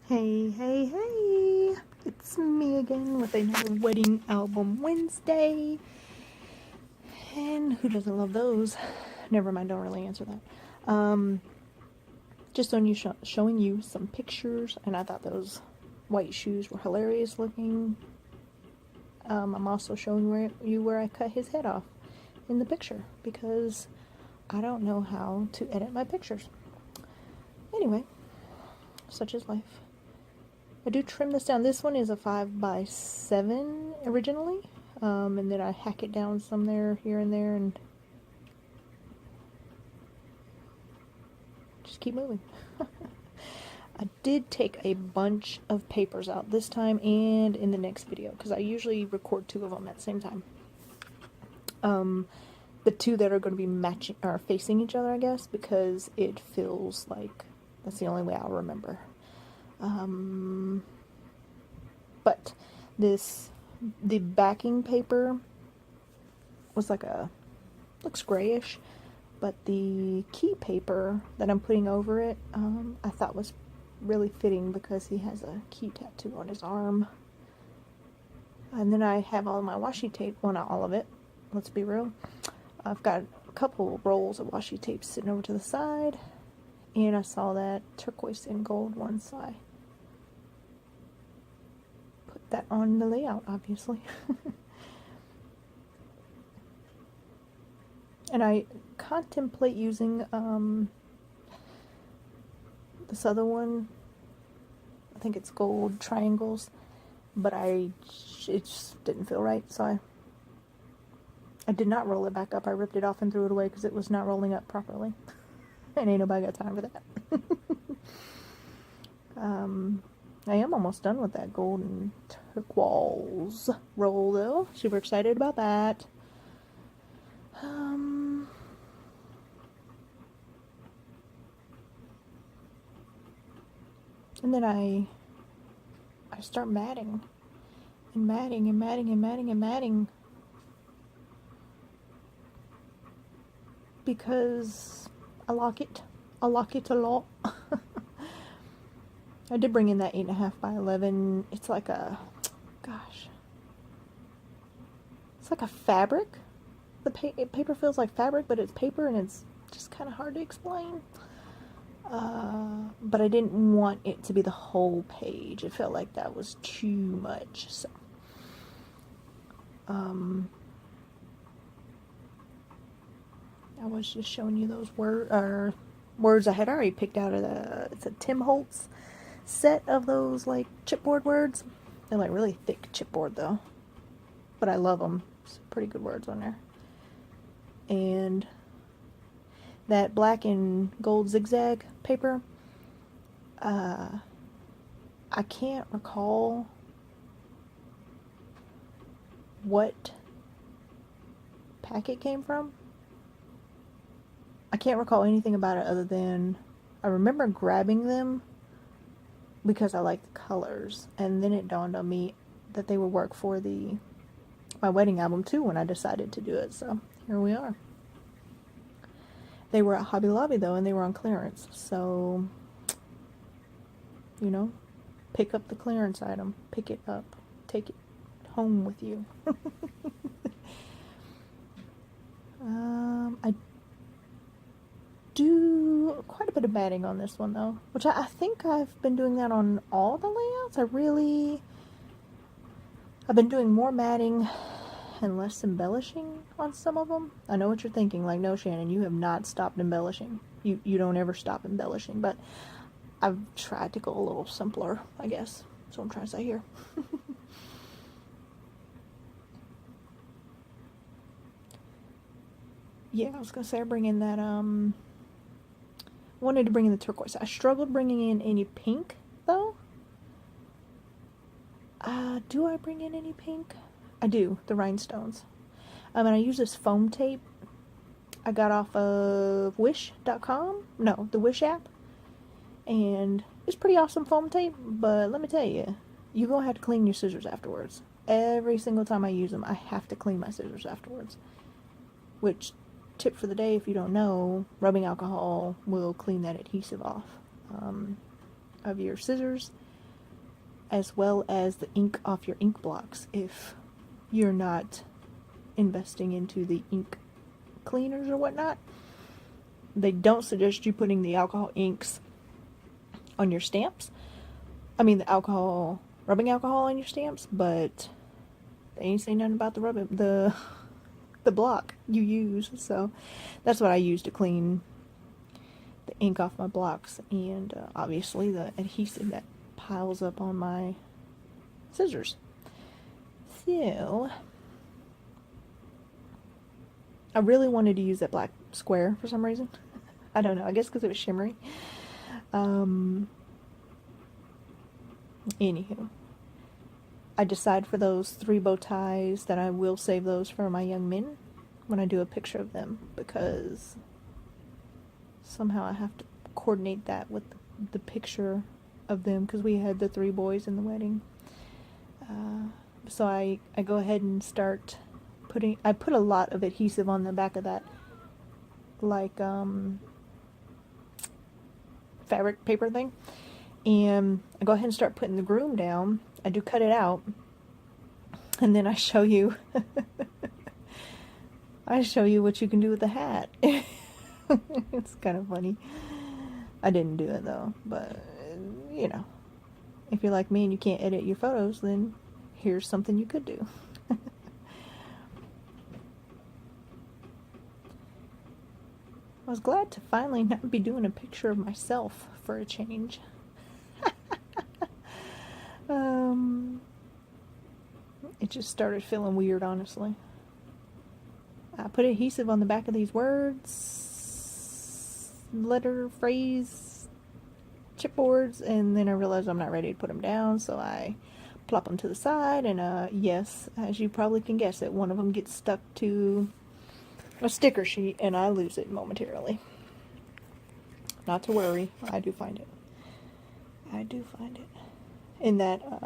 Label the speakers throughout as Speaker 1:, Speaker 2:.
Speaker 1: Hey, hey, hey! It's me again with another Wedding Album Wednesday. And who doesn't love those? Never mind, don't really answer that. Just on you showing you some pictures, and I thought those white shoes were hilarious looking. I'm also showing you where I cut his head off in the picture because I don't know how to edit my pictures. Anyway, such is life. I do trim this down. This one is a 5x7 originally, and then I hack it down some there, here and there, and just keep moving. I did take a bunch of papers out this time and in the next video, because I usually record two of them at the same time. The two that are going to be matching or facing each other, I guess, because it feels like that's the only way I'll remember. But the backing paper was like looks grayish, but the key paper that I'm putting over it, I thought was really fitting because he has a key tattoo on his arm. And then I have all of my washi tape, well, not all of it, let's be real. I've got a couple rolls of washi tape sitting over to the side, and I saw that turquoise and gold one, so I put that on the layout, obviously. And I contemplate using this other one. I think it's gold triangles, but it just didn't feel right, so I did not roll it back up. I ripped it off and threw it away because it was not rolling up properly. And ain't nobody got time for that. I am almost done with that golden turquoise roll, though. Super excited about that. And then I start matting. And matting and matting and matting and matting. Because I like it. I like it a lot. I did bring in that 8.5x11. It's like a, gosh. It's like a fabric. The paper feels like fabric, but it's paper and it's just kind of hard to explain. But I didn't want it to be the whole page. It felt like that was too much. So, I was just showing you those words I had already picked out of it's a Tim Holtz set of those like chipboard words. They're like really thick chipboard though, but I love them. It's pretty good words on there. And that black and gold zigzag paper, I can't recall what pack it came from. I can't recall anything about it other than I remember grabbing them because I like the colors, and then it dawned on me that they would work for my wedding album too when I decided to do it, so here we are. They were at Hobby Lobby though, and they were on clearance, so, you know, pick up the clearance item, pick it up, take it home with you. I do quite a bit of matting on this one though, which I think I've been doing that on all the layouts. I've been doing more matting and less embellishing on some of them. I know what you're thinking, like, no, Shannon, you have not stopped embellishing. You don't ever stop embellishing, but I've tried to go a little simpler, I guess. That's what I'm trying to say here. Yeah, I was gonna say I bring in that wanted to bring in the turquoise. I struggled bringing in any pink though. Do I bring in any pink? I do, the rhinestones. And I use this foam tape I got off of wish.com. No, the Wish app. And it's pretty awesome foam tape, but let me tell you, you're gonna have to clean your scissors afterwards. Every single time I use them, I have to clean my scissors afterwards. Which, tip for the day, if you don't know, rubbing alcohol will clean that adhesive off of your scissors, as well as the ink off your ink blocks if you're not investing into the ink cleaners or whatnot. They don't suggest you putting the alcohol inks on your stamps. I mean the rubbing alcohol on your stamps, but they ain't saying nothing about the block you use. So that's what I use to clean the ink off my blocks, and obviously the adhesive that piles up on my scissors. So I really wanted to use that black square for some reason. I don't know, I guess because it was shimmery. Anywho, I decide for those 3 bow ties that I will save those for my young men when I do a picture of them, because somehow I have to coordinate that with the picture of them, because we had the 3 boys in the wedding. So I go ahead and start I put a lot of adhesive on the back of that, like fabric paper thing, and I go ahead and start putting the groom down. I do cut it out, and then I show you what you can do with the hat. It's kind of funny. I didn't do it though, but you know, if you're like me and you can't edit your photos, then here's something you could do. I was glad to finally not be doing a picture of myself for a change. It just started feeling weird, honestly. I put adhesive on the back of these words, letter, phrase, chipboards, and then I realized I'm not ready to put them down, so I plop them to the side, and yes, as you probably can guess it, one of them gets stuck to a sticker sheet, and I lose it momentarily. Not to worry, I do find it. In that, I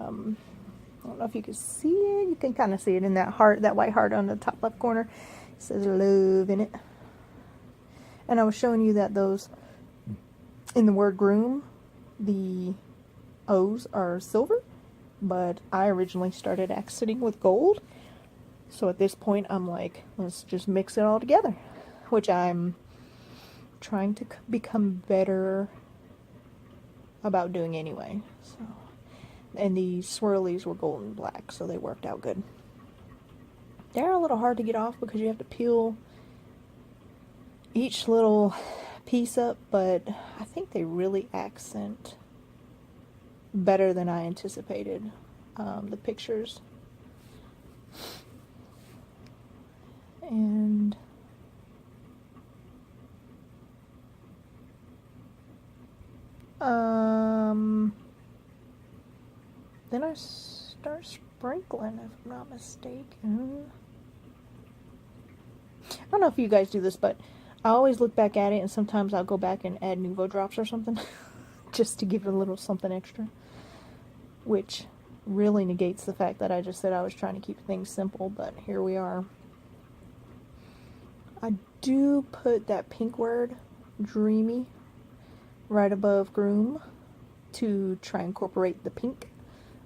Speaker 1: don't know if you can see it, you can kind of see it in that heart, that white heart on the top left corner. It says love in it. And I was showing you that those, in the word groom, the O's are silver, but I originally started accenting with gold. So at this point, I'm like, let's just mix it all together, which I'm trying to become better about doing anyway. So, and these swirlies were gold and black, so they worked out good. They're a little hard to get off because you have to peel each little piece up, but I think they really accent better than I anticipated. The pictures. And then I start sprinkling, if I'm not mistaken. I don't know if you guys do this, but I always look back at it, and sometimes I'll go back and add Nouveau drops or something just to give it a little something extra, which really negates the fact that I just said I was trying to keep things simple, but here we are. I do put that pink word, dreamy, right above groom to try and incorporate the pink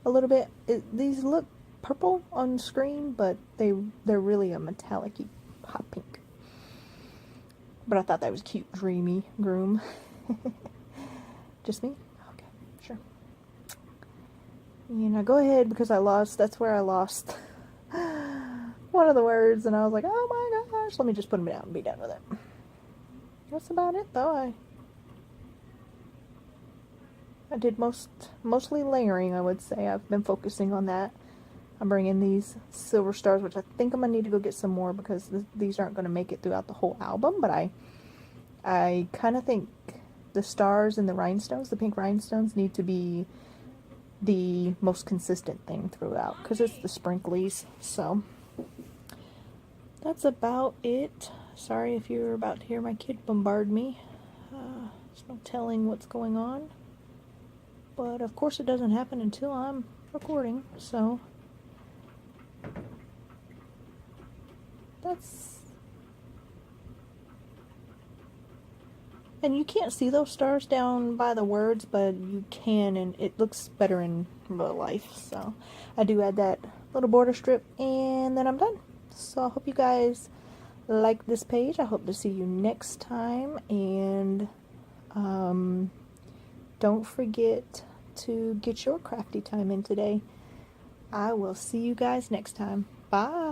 Speaker 1: a little bit. These look purple on screen, but they're really a metallic-y hot pink. But I thought that was cute. Dreamy groom. Just me? Okay, sure. And I go ahead because that's where I lost one of the words, and I was like, oh my gosh, let me just put them down and be done with it. That's about it, though. I did mostly layering, I would say. I've been focusing on that. I'm bringing these silver stars, which I think I'm going to need to go get some more because these aren't going to make it throughout the whole album, but I kind of think the stars and the rhinestones, the pink rhinestones, need to be the most consistent thing throughout because it's the sprinklies. So that's about it. Sorry if you're about to hear my kid bombard me. There's no telling what's going on. But of course it doesn't happen until I'm recording, so And you can't see those stars down by the words, but you can, and it looks better in real life. So I do add that little border strip, and then I'm done. So I hope you guys like this page. I hope to see you next time, and don't forget to get your crafty time in today. I will see you guys next time. Bye.